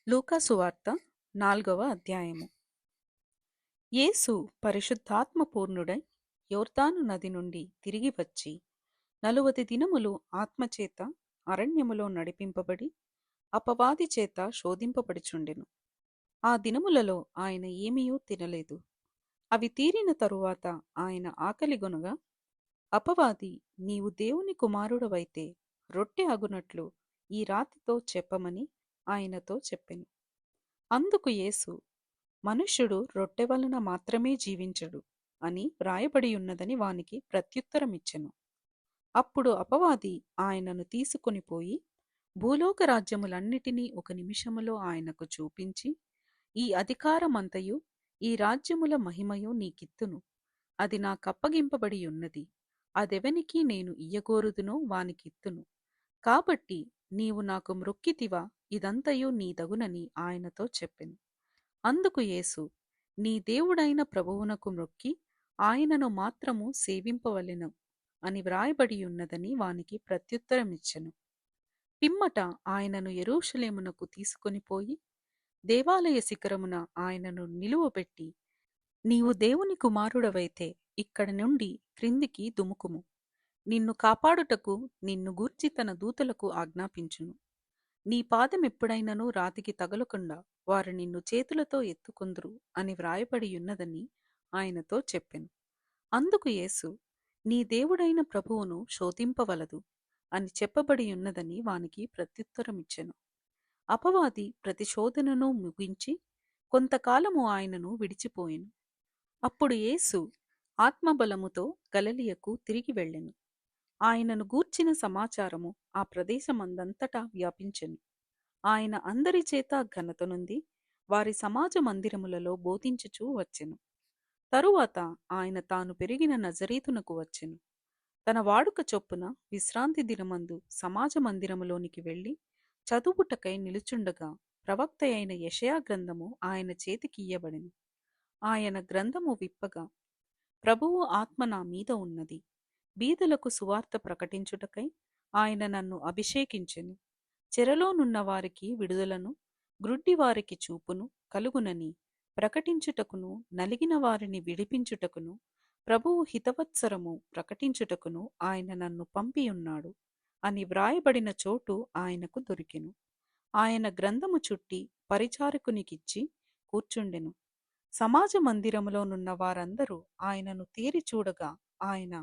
లూకా సువార్త 4వ అధ్యాయము. యేసు పరిశుద్ధాత్మ పూర్ణుడై యొర్దాను నది నుండి తిరిగి వచ్చి 40 దినములు ఆత్మచేత అరణ్యములో నడిపింపబడి అపవాది చేత శోధింపబడుచుండెను. ఆ దినములలో ఆయన ఏమీయూ తినలేదు. అవి తీరిన తరువాత ఆయన ఆకలిగొనగా అపవాది, నీవు దేవుని కుమారుడవైతే రొట్టె అగునట్లు ఈ రాతితో చెప్పమని ఆయనతో చెప్పెను. అందుకు యేసు, మనుష్యుడు రొట్టె వలన మాత్రమే జీవించడు అని వ్రాయబడియున్నదని వానికి ప్రత్యుత్తరమిచ్చెను. అప్పుడు అపవాది ఆయనను తీసుకొని పోయి భూలోక రాజ్యములన్నిటినీ ఒక నిమిషములో ఆయనకు చూపించి, ఈ అధికారమంతయు ఈ రాజ్యముల మహిమయు నీకిత్తును. అది నాకప్పగింపబడి ఉన్నది. అదెవనికి నేను ఇయ్యగోరుదునో వానికిత్తును. కాబట్టి నీవు నాకు మ్రొక్కితివా, ఇదంతయు నీదగునని ఆయనతో చెప్పెను. అందుకు యేసు, నీ దేవుడైన ప్రభువునకు మ్రొక్కి ఆయనను మాత్రము సేవింపవలెను అని వ్రాయబడియున్నదని వానికి ప్రత్యుత్తరమిచ్చెను. పిమ్మట ఆయనను యెరూషలేమునకు తీసుకొని పోయి దేవాలయ శిఖరమున ఆయనను నిలువబెట్టి, నీవు దేవుని కుమారుడవైతే ఇక్కడి నుండి క్రిందికి దుముకుము. నిన్ను కాపాడుటకు నిన్ను గూర్చి తన దూతలకు ఆజ్ఞాపించును. నీ పాదమెప్పుడైనను రాతికి తగలకుండా వారు నిన్ను చేతులతో ఎత్తుకొందురు అని వ్రాయబడియున్నదని ఆయనతో చెప్పెను. అందుకు యేసు, నీ దేవుడైన ప్రభువును శోధింపవలదు అని చెప్పబడియున్నదని వానికి ప్రత్యుత్తరమిచ్చెను. అపవాది ప్రతిశోధనను ముగించి కొంతకాలము ఆయనను విడిచిపోయెను. అప్పుడు యేసు ఆత్మబలముతో గలిలయకు తిరిగి వెళ్ళెను. ఆయనను గూర్చిన సమాచారము ఆ ప్రదేశమందంతటా వ్యాపించెను. ఆయన అందరి చేత ఘనత నొంది వారి సమాజ మందిరములలో బోధించుచూ వచ్చెను. తరువాత ఆయన తాను పెరిగిన నజరేతునకు వచ్చెను. తన వాడుక చొప్పున విశ్రాంతి దినమందు సమాజ మందిరములోనికి వెళ్ళి చదువుటకై నిలుచుండగా ప్రవక్త అయిన యెషయా గ్రంథము ఆయన చేతికియ్యబడెను. ఆయన గ్రంథము విప్పగా, ప్రభువు ఆత్మ నా మీద ఉన్నది, బీదలకు సువార్త ప్రకటించుటకై ఆయన నన్ను అభిషేకించెను. చెరలోనున్న వారికి విడుదలను, గ్రుడ్డివారికి చూపును కలుగునని ప్రకటించుటకును, నలిగిన వారిని విడిపించుటకును, ప్రభువు హితవత్సరము ప్రకటించుటకును ఆయన నన్ను పంపియున్నాడు అని వ్రాయబడిన చోటు ఆయనకు దొరికెను. ఆయన గ్రంథము చుట్టి పరిచారకునికిచ్చి కూర్చుండెను. సమాజ మందిరములోనున్న వారందరూ ఆయనను తేరి చూడగా ఆయన,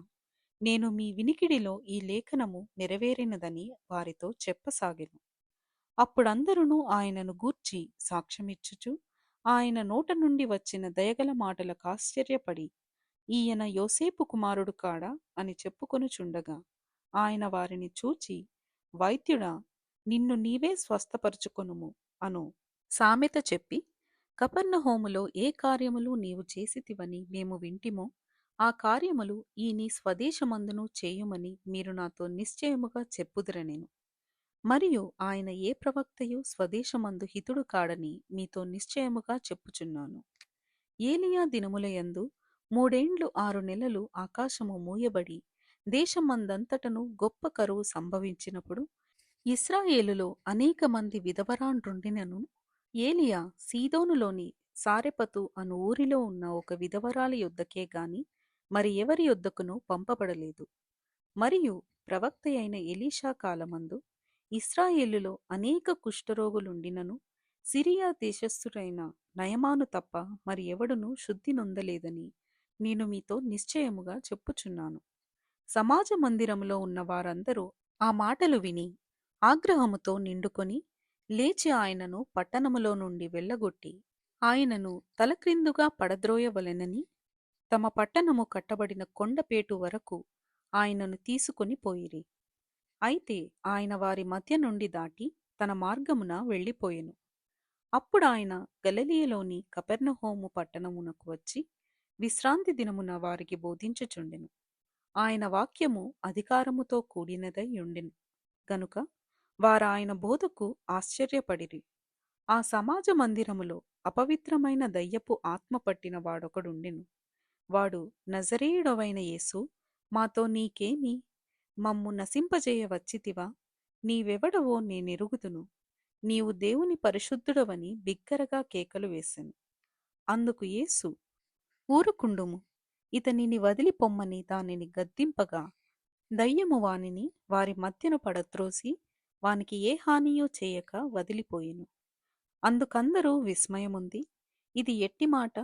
నేను మీ వినికిడిలో ఈ లేఖనము నెరవేరినదని వారితో చెప్పసాగెను. అప్పుడందరును ఆయనను గూర్చి సాక్ష్యమిచ్చుచు ఆయన నోట నుండి వచ్చిన దయగల మాటలకు ఆశ్చర్యపడి, ఈయన యోసేపు కుమారుడు కాడా అని చెప్పుకొనుచుండగా ఆయన వారిని చూచి, వైద్యుడా, నిన్ను నీవే స్వస్థపరచుకొనుము అను సామెత చెప్పి, కపెర్నహూములో ఏ కార్యములు నీవు చేసితివని మేము వింటిమో ఆ కార్యములు ఈ నీ స్వదేశమందును చేయుమని మీరు నాతో నిశ్చయముగా చెప్పుదురనెను. మరియు ఆయన ఏ ప్రవక్తయు స్వదేశమందు హితుడు కాడని మీతో నిశ్చయముగా చెప్పుచున్నాను. ఏలియా దినములయందు 3 ఏళ్లు 6 నెలలు ఆకాశము మూయబడి దేశమందంతటను గొప్ప కరువు సంభవించినప్పుడు ఇశ్రాయేలులో అనేక మంది విధవరాండ్రుండినను ఏలియా సీదోనులోని సారెపతు అను ఊరిలో ఉన్న ఒక విధవరాలి యొద్దకే గాని మరి ఎవరి యొద్దకును పంపబడలేదు. మరియు ప్రవక్త అయిన ఎలీషా కాలమందు ఇశ్రాయేలులో అనేక కుష్ఠరోగులుండినను సిరియా దేశస్థుడైన నయమాను తప్ప మరి ఎవడును శుద్ధి నొందలేదని నేను మీతో నిశ్చయముగా చెప్పుచున్నాను. సమాజ మందిరములో ఉన్న వారందరూ ఆ మాటలు విని ఆగ్రహముతో నిండుకొని లేచి ఆయనను పట్టణములో నుండి వెళ్ళగొట్టి ఆయనను తలక్రిందుగా పడద్రోయవలెనని తమ పట్టణము కట్టబడిన కొండపేటు వరకు ఆయనను తీసుకొని పోయిరి. అయితే ఆయన వారి మధ్య నుండి దాటి తన మార్గమున వెళ్ళిపోయెను. అప్పుడు ఆయన గలిలయలోని కపెర్నహూము పట్టణమునకు వచ్చి విశ్రాంతి దినమున వారికి బోధించుచుండెను. ఆయన వాక్యము అధికారముతో కూడినదై ఉండెను గనుక వారాయన బోధకు ఆశ్చర్యపడిరి. ఆ సమాజ మందిరములో అపవిత్రమైన దయ్యపు ఆత్మ పట్టిన వాడొకడుండెను. వాడు, నజరేయుడవైన యేసు, మాతో నీకేమి? మమ్ము నశింపజేయ వచ్చితివా? నీవెవడవో నేనెరుగుదును. నీవు దేవుని పరిశుద్ధుడవని బిగ్గరగా కేకలు వేసెను. అందుకు యేసు, ఊరుకుండుము, ఇతనిని వదిలి పొమ్మని దానిని గద్దింపగా, దయ్యము వానిని వారి మధ్యన పడత్రోసి వానికి ఏ హానియూ చేయక వదిలిపోయెను. అందుకందరూ విస్మయముంది, ఇది ఎట్టి మాట!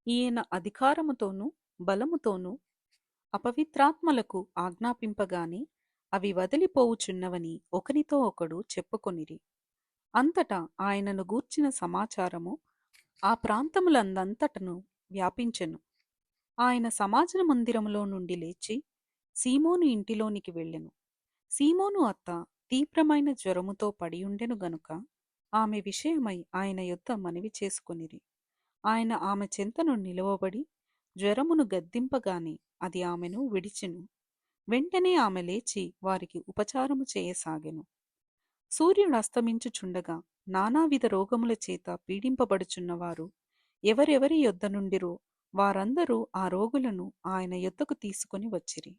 ఈయన అధికారముతోనూ బలముతోనూ అపవిత్రాత్మలకు ఆజ్ఞాపింపగానే అవి వదిలిపోవుచున్నవని ఒకనితో ఒకడు చెప్పుకొనిరి. అంతటా ఆయనను గూర్చిన సమాచారము ఆ ప్రాంతములందంతటను వ్యాపించెను. ఆయన సమాజ మందిరములో నుండి లేచి సీమోను ఇంటిలోనికి వెళ్ళెను. సీమోను అత్త తీవ్రమైన జ్వరముతో పడియుండెను గనుక ఆమె విషయమై ఆయన యొద్ద మనవి చేసుకొనిరి. ఆయన ఆమె చెంతను నిలువబడి జ్వరమును గద్దింపగానే అది ఆమెను విడిచెను. వెంటనే ఆమె లేచి వారికి ఉపచారము చేయసాగెను. సూర్యుడు అస్తమించుచుండగా నానావిధ రోగముల చేత పీడింపబడుచున్నవారు ఎవరెవరి యొద్ద నుండిరో వారందరూ ఆ రోగులను ఆయన యొద్దకు తీసుకొని వచ్చిరి.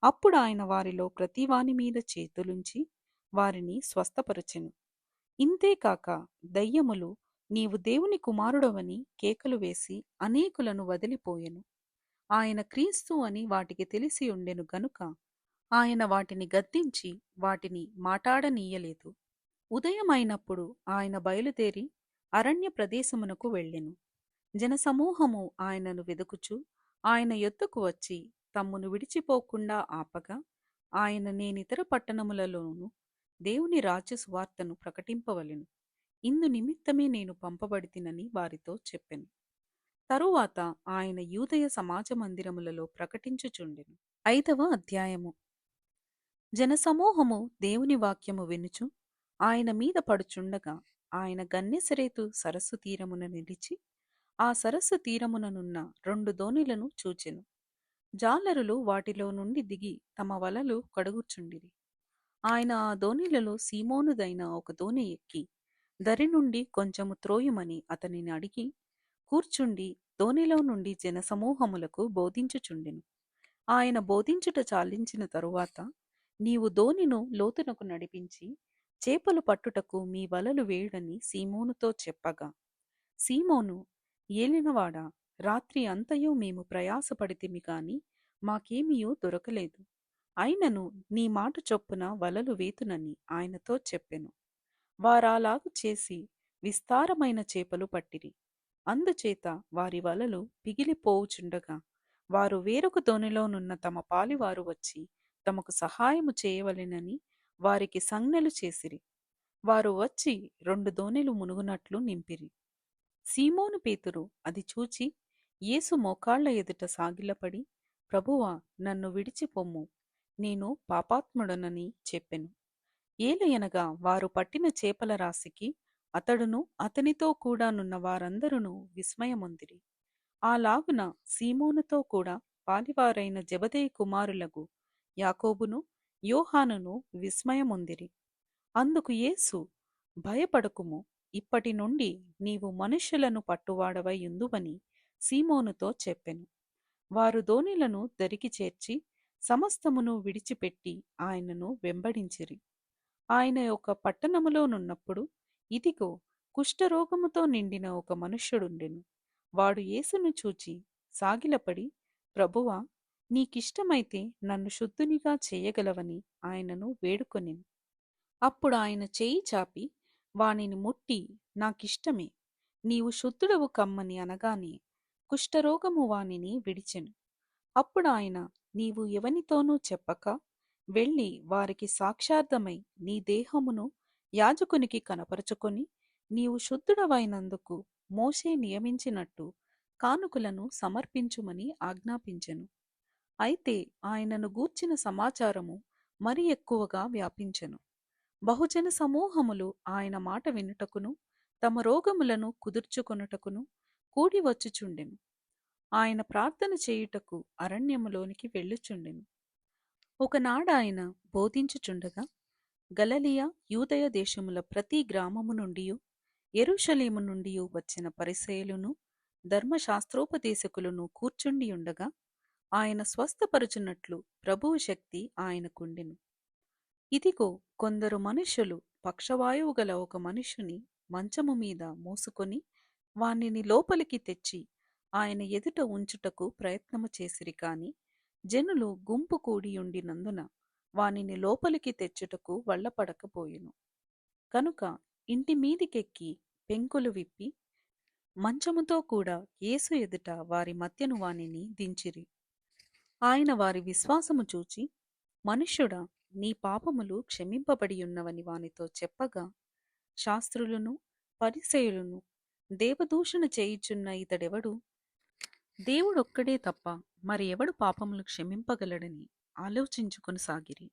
అప్పుడు ఆయన వారిలో ప్రతివాని మీద చేతులుంచి వారిని స్వస్థపరచెను. ఇంతేకాక దయ్యములు నీవు దేవుని కుమారుడవని కేకలు వేసి అనేకులను వదిలిపోయెను. ఆయన క్రీస్తు అని వాటికి తెలిసి ఉండెను గనుక ఆయన వాటిని గద్దించి వాటిని మాటాడనీయలేదు. ఉదయమైనప్పుడు ఆయన బయలుదేరి అరణ్య ప్రదేశమునకు వెళ్ళెను. జనసమూహము ఆయనను వెదుకుచు ఆయన యొద్దకు వచ్చి తమ్మును విడిచిపోకుండా ఆపగా, ఆయన నేనితర పట్టణములలోనూ దేవుని రాజ్య సువార్తను ప్రకటింపవలెను, ఇందు నిమిత్తమే నేను పంపబడితినని వారితో చెప్పెను. తరువాత ఆయన యూదయ సమాజ మందిరములలో ప్రకటించుచుండెను. 5వ అధ్యాయము. జనసమూహము దేవుని వాక్యము వినుచు ఆయన మీద పడుచుండగా ఆయన గన్నెసరేతు సరస్సు తీరమున నిలిచి ఆ సరస్సు తీరముననున్న 2 దోణిలను చూచెను. జాలరులు వాటిలో నుండి దిగి తమ వలలు కడుగుచుండిరి. ఆయన ఆ దోణిలలో సీమోనుదైన ఒక దోణి ఎక్కి దరి నుండి కొంచెము త్రోయుమని అతనిని అడిగి కూర్చుండి దోణిలో నుండి జనసమూహములకు బోధించుచుండెను. ఆయన బోధించుట చాలించిన తరువాత, నీవు దోణిను లోతునకు నడిపించి చేపలు పట్టుటకు మీ వలలు వేయుడని సీమోనుతో చెప్పగా, సీమోను, ఏలినవాడా, రాత్రి అంతయు మేము ప్రయాసపడితిమి కాని మాకేమియూ దొరకలేదు. అయినను నీ మాట చొప్పున వలలు వేతునని ఆయనతో చెప్పెను. వారాలాగు చేసి విస్తారమైన చేపలు పట్టిరి. అందుచేత వారి వలలు పిగిలిపోవుచుండగా వారు వేరొక దోణిలోనున్న తమ పాలివారు వచ్చి తమకు సహాయము చేయవలెనని వారికి సంజ్ఞలు చేసిరి. వారు వచ్చి 2 దోణిలు మునుగునట్లు నింపిరి. సీమోను పేతురు అది చూచి యేసు మోకాళ్ల ఎదుట సాగిలపడి, ప్రభువా, నన్ను విడిచిపొమ్ము, నేను పాపాత్ముడనని చెప్పెను. ఏలయనగా వారు పట్టిన చేపల రాశికి అతడును అతనితో కూడానున్న వారందరూ విస్మయమొందిరి. అలాగున సీమోనుతో కూడా పాలివారైన జెబెదయి కుమారులగు యాకోబును యోహానును విస్మయమొందిరి. అందుకు యేసు, భయపడకుము, ఇప్పటి నుండి నీవు మనుష్యులను పట్టువాడవై యుందువని సీమోనుతో చెప్పెను. వారు దోణిలను దరికి చేర్చి సమస్తమును విడిచిపెట్టి ఆయనను వెంబడించిరి. ఆయన ఒక పట్టణములోనున్నప్పుడు ఇదిగో, కుష్ఠరోగముతో నిండిన ఒక మనుష్యుడుండెను. వాడు యేసును చూచి సాగిలపడి, ప్రభువా, నీకిష్టమైతే నన్ను శుద్ధునిగా చేయగలవని ఆయనను వేడుకొనెను. అప్పుడు ఆయన చేయి చాపి వానిని ముట్టి, నాకిష్టమే, నీవు శుద్ధుడవు కమ్మని అనగానే కుష్ఠరోగము వానిని విడిచెను. అప్పుడు ఆయన, నీవు ఎవనితోనూ చెప్పక వెళ్ళి వారికి సాక్షార్థమై నీ దేహమును యాజకునికి కనపరచుకొని నీవు శుద్ధుడవైనందుకు మోషే నియమించినట్టు కానుకలను సమర్పించుమని ఆజ్ఞాపించెను. అయితే ఆయనను గూర్చిన సమాచారము మరి ఎక్కువగా వ్యాపించెను. బహుజన సమూహములు ఆయన మాట వినుటకును తమ రోగములను కుదుర్చుకొనుటకును కూడి వచ్చుచుండెను. ఆయన ప్రార్థన చేయుటకు అరణ్యములోనికి వెళ్ళుచుండెను. ఒకనాడాయన బోధించుచుండగా గలిలయ యూదయ దేశముల ప్రతి గ్రామము నుండియు యెరూషలేము నుండియు వచ్చిన పరిసయ్యులును ధర్మశాస్త్రోపదేశకులను కూర్చుండియుండగా ఆయన స్వస్థపరచున్నట్లు ప్రభువు శక్తి ఆయనకుండెను. ఇదిగో, కొందరు మనుష్యులు పక్షవాయువు గల ఒక మనుష్యుని మంచము మీద మోసుకొని వానిని లోపలికి తెచ్చి ఆయన ఎదుట ఉంచుటకు ప్రయత్నము చేసిరి కాని జనులు గుంపు కూడియుండినందున వానిని లోపలికి తెచ్చుటకు వల్లపడకపోయెను. కనుక ఇంటి మీదికెక్కి పెంకులు విప్పి మంచముతో కూడా యేసు ఎదుట వారి మధ్యను వానిని దించిరి. ఆయన వారి విశ్వాసము చూచి, మనుష్యుడా, నీ పాపములు క్షమింపబడియున్నవని వానితో చెప్పగా, శాస్త్రులను పరిసయ్యులను దేవదూషణ చేయుచున్న ఇతడెవడు? దేవుడొక్కడే తప్ప మరి ఎవడు పాపములు క్షమింపగలడని ఆలోచించుకొనసాగిరి.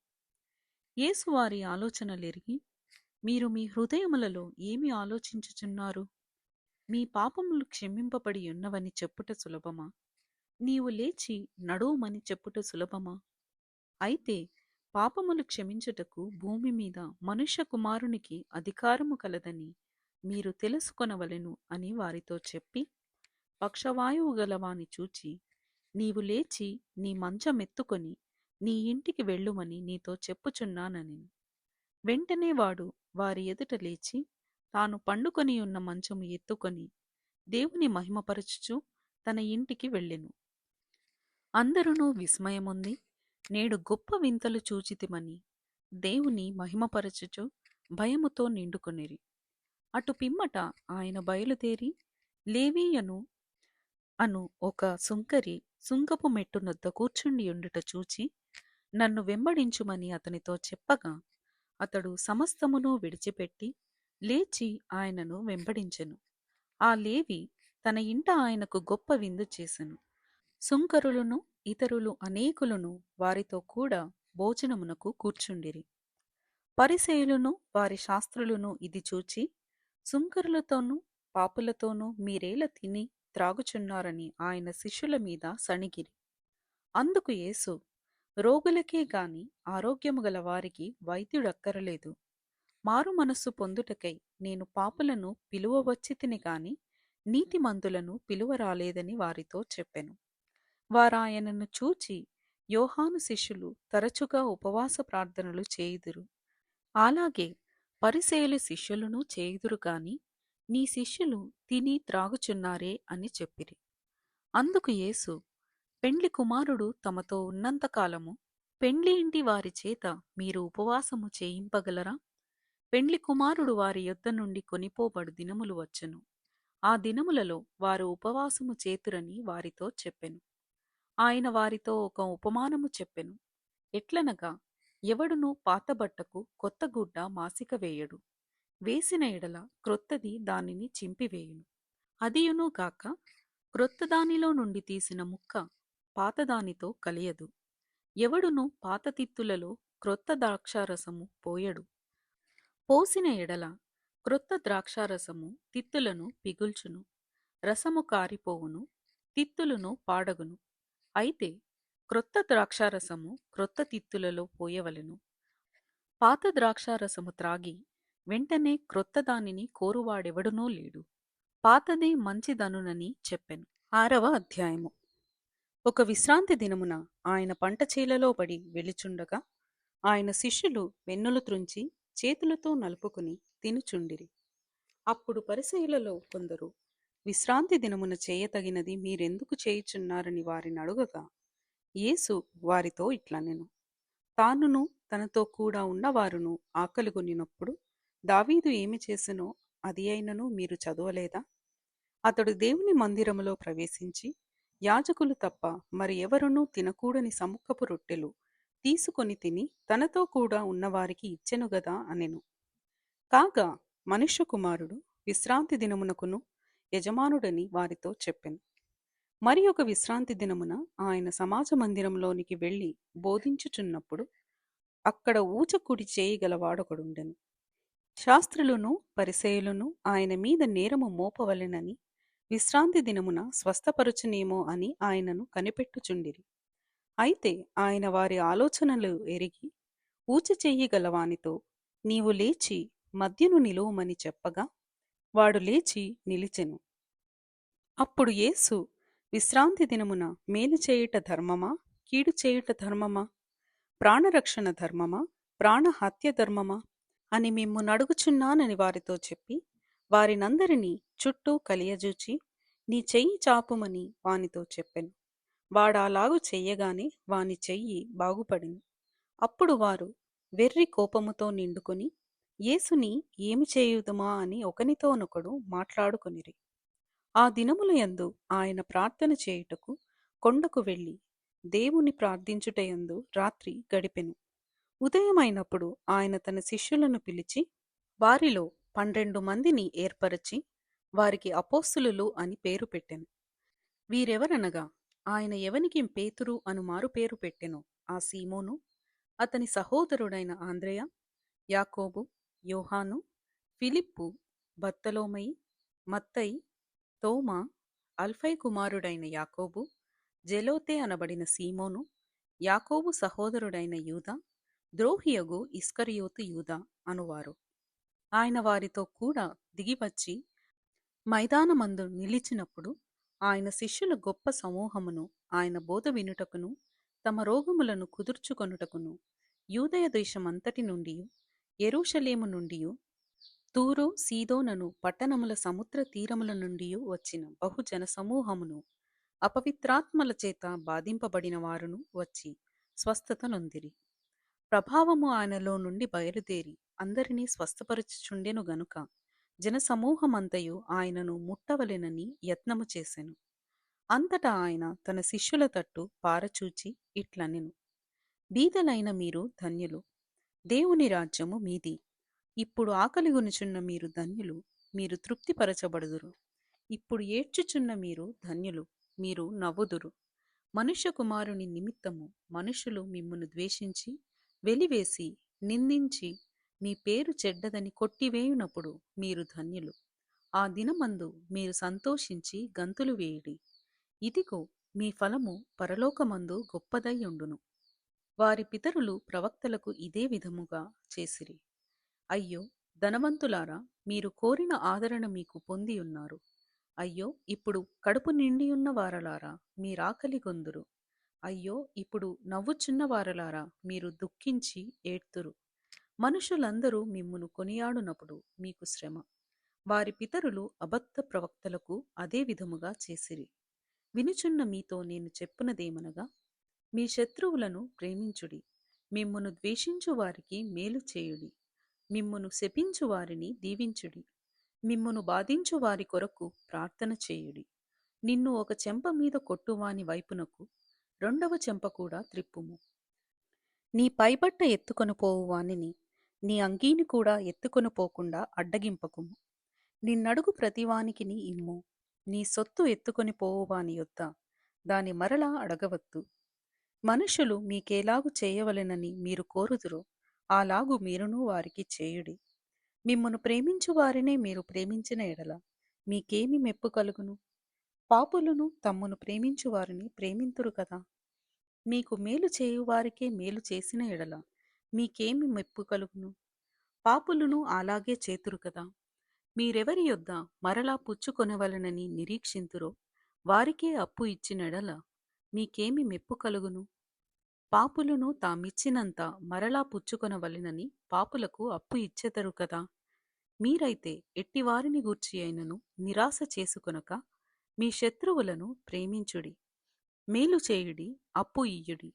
యేసు వారి ఆలోచనలెరిగి, మీరు మీ హృదయములలో ఏమి ఆలోచించుచున్నారు? మీ పాపములు క్షమింపబడి ఉన్నవని చెప్పుట సులభమా? నీవు లేచి నడువుమని చెప్పుట సులభమా? అయితే పాపములు క్షమించుటకు భూమి మీద మనుష్య కుమారునికి అధికారము కలదని మీరు తెలుసుకొనవలెను అని వారితో చెప్పి, పక్షవాయువు గలవాని చూచి, నీవు లేచి నీ మంచమెత్తుకొని నీ ఇంటికి వెళ్ళుమని నీతో చెప్పుచున్నానెను. వెంటనే వాడు వారి ఎదుట లేచి తాను పండుకొని ఉన్న మంచము ఎత్తుకొని దేవుని మహిమపరచుచు తన ఇంటికి వెళ్ళెను. అందరునూ విస్మయముంది, నేడు గొప్ప వింతలు చూచితిమని దేవుని మహిమపరచుచు భయముతో నిండుకొనిరి. అటు పిమ్మట ఆయన బయలుదేరి లేవీయను అను ఒక సుంకరి సుంకపు మెట్టునొద్ద కూర్చుండియుండుట చూచి, నన్ను వెంబడించుమని అతనితో చెప్పగా, అతడు సమస్తమును విడిచిపెట్టి లేచి ఆయనను వెంబడించెను. ఆ లేవి తన ఇంట ఆయనకు గొప్ప విందు చేసెను. సుంకరులను ఇతరులు అనేకులను వారితో కూడా భోజనమునకు కూర్చుండిరి. పరిసయ్యులను వారి శాస్త్రులను ఇది చూచి, సుంకరులతోనూ పాపులతోనూ మీరేల తిని త్రాగుచున్నారని ఆయన శిష్యుల మీద సణిగిరి. అందుకు యేసు, రోగులకే గాని ఆరోగ్యము గల వారికి వైద్యుడక్కరలేదు. మారు మనస్సు పొందుటకై నేను పాపులను పిలువవచ్చితిని గాని నీతిమంతులను పిలువరాలేదని వారితో చెప్పెను. వారాయనను చూచి, యోహాను శిష్యులు తరచుగా ఉపవాస ప్రార్థనలు చేయుదురు, అలాగే పరిసయ్యుల శిష్యులను చేయుదురు గాని నీ శిష్యులు తిని త్రాగుచున్నారే అని చెప్పిరి. అందుకు యేసు, పెండ్లి కుమారుడు తమతో ఉన్నంతకాలము పెండ్లి ఇంటి వారి చేత మీరు ఉపవాసము చేయింపగలరా? పెండ్లి కుమారుడు వారి యొద్ద నుండి కొనిపోబడు దినములు వచ్చెను. ఆ దినములలో వారు ఉపవాసము చేతురని వారితో చెప్పెను. ఆయన వారితో ఒక ఉపమానము చెప్పెను. ఎట్లనగా, ఎవడును పాతబట్టకు కొత్త గుడ్డ మాసిక వేయడు. వేసిన ఎడల క్రొత్తది దానిని చింపివేయును. అదియును గాక, క్రొత్త దానిలో నుండి తీసిన ముక్క పాతదానితో కలియదు. ఎవడును పాత తిత్తులలో క్రొత్త ద్రాక్షారసము పోయడు. పోసిన ఎడల క్రొత్త ద్రాక్షారసము తిత్తులను పిగుల్చును, రసము కారిపోవును, తిత్తులను పాడగును. అయితే క్రొత్త ద్రాక్షారసము క్రొత్త తిత్తులలో పోయవలెను. పాత ద్రాక్షారసము త్రాగి వెంటనే క్రొత్త దానిని కోరువాడెవడునూ లేడు. పాతదే మంచిదనునని చెప్పెను. 6వ అధ్యాయము. ఒక విశ్రాంతి దినమున ఆయన పంట చేలలో పడి వెలుచుండగా ఆయన శిష్యులు వెన్నులు త్రుంచి చేతులతో నలుపుకుని తినుచుండిరి. అప్పుడు పరిసయ్యులలో కొందరు, విశ్రాంతి దినమున చేయతగినది మీరెందుకు చేయుచున్నారని వారిని అడుగగా, యేసు వారితో ఇట్లనెను, తానును తనతో కూడా ఉన్నవారును ఆకలిగొనినప్పుడు దావీదు ఏమి చేసెనో అది అయినను మీరు చదవలేదా? అతడు దేవుని మందిరములో ప్రవేశించి యాజకులు తప్ప మరి ఎవరునూ తినకూడని సముఖపు రొట్టెలు తీసుకొని తిని తనతో కూడా ఉన్నవారికి ఇచ్చెను గదా అనెను. కాగా మనుష్య కుమారుడు విశ్రాంతి దినమునకును యజమానుడని వారితో చెప్పెను. మరి ఒక విశ్రాంతి దినమున ఆయన సమాజ మందిరంలోనికి వెళ్ళి బోధించుచున్నప్పుడు అక్కడ ఊచకుడి చేయగల వాడొకడుండెను. శాస్త్రులను పరిసయ్యులను ఆయన మీద నేరము మోపవలెనని విశ్రాంతి దినమున స్వస్థపరచునేమో అని ఆయనను కనిపెట్టుచుండిరి. అయితే ఆయన వారి ఆలోచనలు ఎరిగి ఊచ చెయ్యగలవానితో, నీవు లేచి మధ్యను నిలువుమని చెప్పగా వాడు లేచి నిలిచెను. అప్పుడు యేసు, విశ్రాంతి దినమున మేలు చేయుట ధర్మమా, కీడు చేయుట ధర్మమా? ప్రాణరక్షణ ధర్మమా, ప్రాణహత్య ధర్మమా? అని మిమ్మునడుగుచున్నానని వారితో చెప్పి, వారినందరినీ చుట్టూ కలియజూచి, నీ చెయ్యి చాపుమని వానితో చెప్పెను. వాడాలాగు చెయ్యగానే వాని చెయ్యి బాగుపడెను. అప్పుడు వారు వెర్రి కోపముతో నిండుకొని, యేసుని ఏమి చేయుదుమా అని ఒకనితోనొకడు మాట్లాడుకొనిరి. ఆ దినములయందు ఆయన ప్రార్థన చేయుటకు కొండకు వెళ్ళి దేవుని ప్రార్థించుటయందు రాత్రి గడిపెను. ఉదయమైనప్పుడు ఆయన తన శిష్యులను పిలిచి, వారిలో 12 మందిని ఏర్పరచి, వారికి అపోస్తలులు అని పేరు పెట్టెను. వీరెవరనగా, ఆయన ఎవనికి పేతురు అను మారు పేరు పెట్టెనో ఆ సీమోను, అతని సహోదరుడైన ఆంద్రెయ, యాకోబు, యోహాను, ఫిలిప్పు, బర్తలోమయి, మత్తయి, తోమా, అల్ఫై కుమారుడైన యాకోబు, జెలోతే అనబడిన సీమోను, యాకోబు సహోదరుడైన యూదా, ద్రోహియగు ఇస్కరియోతు యూదా అనువారు. ఆయన వారితో కూడా దిగివచ్చి మైదానమందు నిలిచినప్పుడు ఆయన శిష్యుల గొప్ప సమూహమును ఆయన బోధ వినుటకును తమ రోగములను కుదుర్చుకొనుటకును యూదయ దేశమంతటి నుండి యెరూషలేము నుండి తూరు సీదోనను పట్టణముల సముద్ర తీరముల నుండి వచ్చిన బహుజన సమూహమును అపవిత్రాత్మల చేత బాధింపబడిన వారును వచ్చి స్వస్థత నొందిరి. ప్రభావము ఆయనలో నుండి బయలుదేరి అందరినీ స్వస్థపరచుచుండెను గనుక జనసమూహమంతయు ఆయనను ముట్టవలెనని యత్నము చేసెను. అంతటా ఆయన తన శిష్యుల తట్టు పారచూచి ఇట్లనెను, బీదలైన మీరు ధన్యులు, దేవుని రాజ్యము మీది. ఇప్పుడు ఆకలిగొనుచున్న మీరు ధన్యులు, మీరు తృప్తిపరచబడుదురు. ఇప్పుడు ఏడ్చుచున్న మీరు ధన్యులు, మీరు నవ్వుదురు. మనుష్య కుమారుని నిమిత్తము మనుషులు మిమ్మును ద్వేషించి వెలివేసి నిందించి మీ పేరు చెడ్డదని కొట్టివేయునప్పుడు మీరు ధన్యులు. ఆ దినమందు మీరు సంతోషించి గంతులు వేయుడి. ఇదిగో మీ ఫలము పరలోకమందు గొప్పదై ఉండును. వారి పితరులు ప్రవక్తలకు ఇదే విధముగా చేసిరి. అయ్యో ధనవంతులారా, మీరు కోరిన ఆదరణ మీకు పొంది ఉన్నారు. అయ్యో ఇప్పుడు కడుపు నిండియున్న వారలారా, మీరాకలి గొందురు. అయ్యో ఇప్పుడు నవ్వుచున్న వారలారా, మీరు దుఃఖించి ఏడ్తురు. మనుషులందరూ మిమ్మును కొనియాడునప్పుడు మీకు శ్రమ. వారి పితరులు అబద్ధ ప్రవక్తలకు అదే విధముగా చేసిరి. వినుచున్న మీతో నేను చెప్పునదేమనగా, మీ శత్రువులను ప్రేమించుడి, మిమ్మును ద్వేషించు వారికి మేలు చేయుడి, మిమ్మును శపించు వారిని దీవించుడి, మిమ్మును బాధించు వారి కొరకు ప్రార్థన చేయుడి. నిన్ను ఒక చెంప మీద కొట్టువాని వైపునకు రెండవ చెంప కూడా త్రిప్పుము. నీ పైబట్ట ఎత్తుకొని పోవు వానిని నీ అంగీని కూడా ఎత్తుకొని పోకుండా అడ్డగింపకుము. నిన్నడుగు ప్రతివానికిని ఇమ్ము. నీ సొత్తు ఎత్తుకొని పోవువాని యొద్ద దాని మరలా అడగవద్దు. మనుషులు మీకేలాగు చేయవలెనని మీరు కోరుదురో అలాగు మీరును వారికి చేయుడి. మిమ్మును ప్రేమించు వారినే మీరు ప్రేమించిన ఎడల మీకేమి మెప్పు కలుగును? పాపులను తమ్మును ప్రేమించు వారిని ప్రేమింతురు కదా. మీకు మేలు చేయువారికే మేలు చేసిన ఎడల మీకేమి మెప్పు కలుగును? పాపులను అలాగే చేతురు కదా. మీరెవరి యొద్ద మరలా పుచ్చుకొనవలనని నిరీక్షింతురో వారికే అప్పు ఇచ్చినెడల మీకేమి మెప్పు కలుగును? పాపులను తామిచ్చినంత మరలా పుచ్చుకొనవలెనని పాపులకు అప్పు ఇచ్చెదరు కదా. మీరైతే ఎట్టివారిని గూర్చి అయినను నిరాశ చేసుకొనక మీ శత్రువులను ప్రేమించుడి, మేలు చేయుడి, అప్పు ఇయ్యుడి.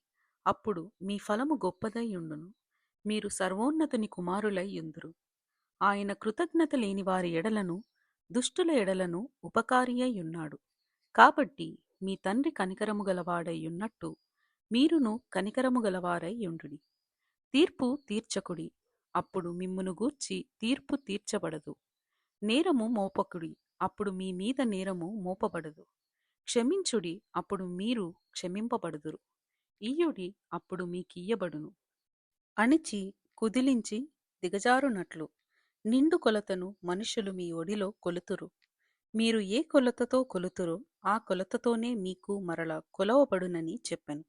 అప్పుడు మీ ఫలము గొప్పదై ఉండును, మీరు సర్వోన్నతుని కుమారులై యుందురు. ఆయన కృతజ్ఞత లేని వారి ఎడలను దుష్టుల ఎడలను ఉపకారి అయి ఉన్నాడు. కాబట్టి మీ తండ్రి కనికరము గలవాడై ఉన్నట్టు మీరును కనికరము గలవారై యుండుడి. తీర్పు తీర్చకుడి, అప్పుడు మిమ్మును గూర్చి తీర్పు తీర్చబడదు. నేరము మోపకుడి, అప్పుడు మీ మీద నేరము మోపబడదు. క్షమించుడి, అప్పుడు మీరు క్షమింపబడుదురు. ఇయ్యుడి, అప్పుడు మీకియ్యబడును. అణిచి కుదిలించి దిగజారునట్లు నిండు కొలతను మనుషులు మీ ఒడిలో కొలుతురు. మీరు ఏ కొలతతో కొలుతురో ఆ కొలతతోనే మీకు మరల కొలవబడునని చెప్పెను.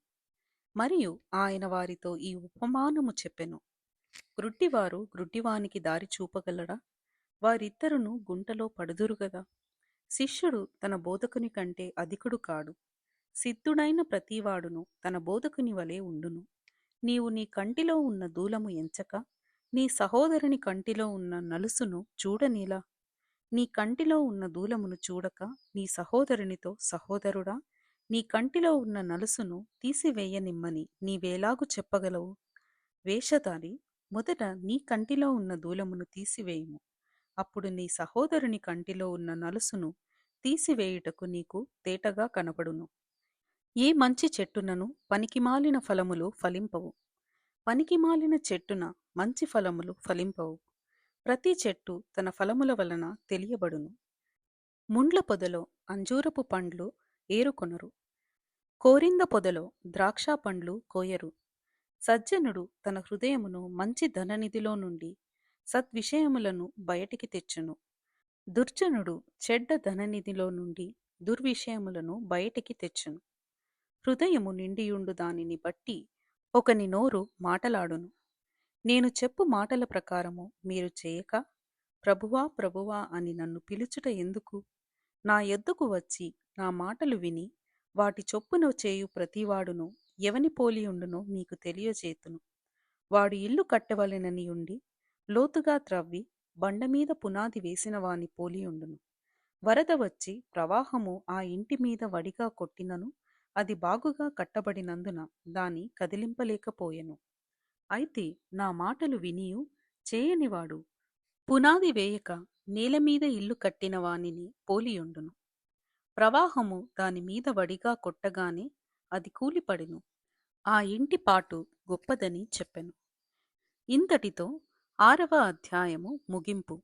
మరియు ఆయన వారితో ఈ ఉపమానము చెప్పెను. గ్రుడ్డివారు గ్రుడ్డివానికి దారి చూపగలరా? వారిద్దరును గుంటలో పడుదురు గదా. శిష్యుడు తన బోధకుని కంటే అధికుడు కాడు. సిద్ధుడైన ప్రతివాడును తన బోధకుని వలె ఉండును. నీవు నీ కంటిలో ఉన్న దూలము ఎంచక నీ సహోదరుని కంటిలో ఉన్న నలుసును చూడనేలా? నీ కంటిలో ఉన్న దూలమును చూడక నీ సహోదరునితో, సహోదరుడా, నీ కంటిలో ఉన్న నలుసును తీసివేయనిమ్మని నీవేలాగు చెప్పగలవు? వేషధారి, మొదట నీ కంటిలో ఉన్న దూలమును తీసివేయుము. అప్పుడు నీ సహోదరుని కంటిలో ఉన్న నలుసును తీసివేయుటకు నీకు తేటగా కనపడును. ఏ మంచి చెట్టునను పనికిమాలిన ఫలములు ఫలింపవు. పనికిమాలిన చెట్టున మంచి ఫలములు ఫలింపవు. ప్రతి చెట్టు తన ఫలముల వలన తెలియబడును. ముండ్ల పొదలో అంజూరపు పండ్లు ఏరుకొనరు. కోరింద పొదలో ద్రాక్ష పండ్లు కోయరు. సజ్జనుడు తన హృదయమును మంచి ధననిధిలో నుండి సద్విషయములను బయటికి తెచ్చును. దుర్జనుడు చెడ్డ ధననిధిలో నుండి దుర్విషయములను బయటికి తెచ్చును. హృదయము నిండియుండు దానిని బట్టి ఒకని నోరు మాటలాడును. నేను చెప్పు మాటల ప్రకారము మీరు చేయక, ప్రభువా ప్రభువా అని నన్ను పిలుచుట ఎందుకు? నా యొద్దకు వచ్చి నా మాటలు విని వాటి చొప్పున చేయు ప్రతివాడును ఎవని పోలియుండునో మీకు తెలియజేతును. వాడు ఇల్లు కట్టవలెనని ఉండి లోతుగా త్రవ్వి బండమీద పునాది వేసిన వాని పోలియుండును. వరద వచ్చి ప్రవాహము ఆ ఇంటి మీద వడిగా కొట్టినను అది బాగుగా కట్టబడినందున దాని కదిలింపలేకపోయెను. అయితే నా మాటలు వినియు చేయనివాడు పునాది వేయక నేలమీద ఇల్లు కట్టిన వానిని పోలియుండును. ప్రవాహము దాని మీద వడిగా కొట్టగానే అది కూలిపడెను. ఆ ఇంటి పాటు గొప్పదని చెప్పెను. ఇంతటితో 6వ అధ్యాయము ముగింపు.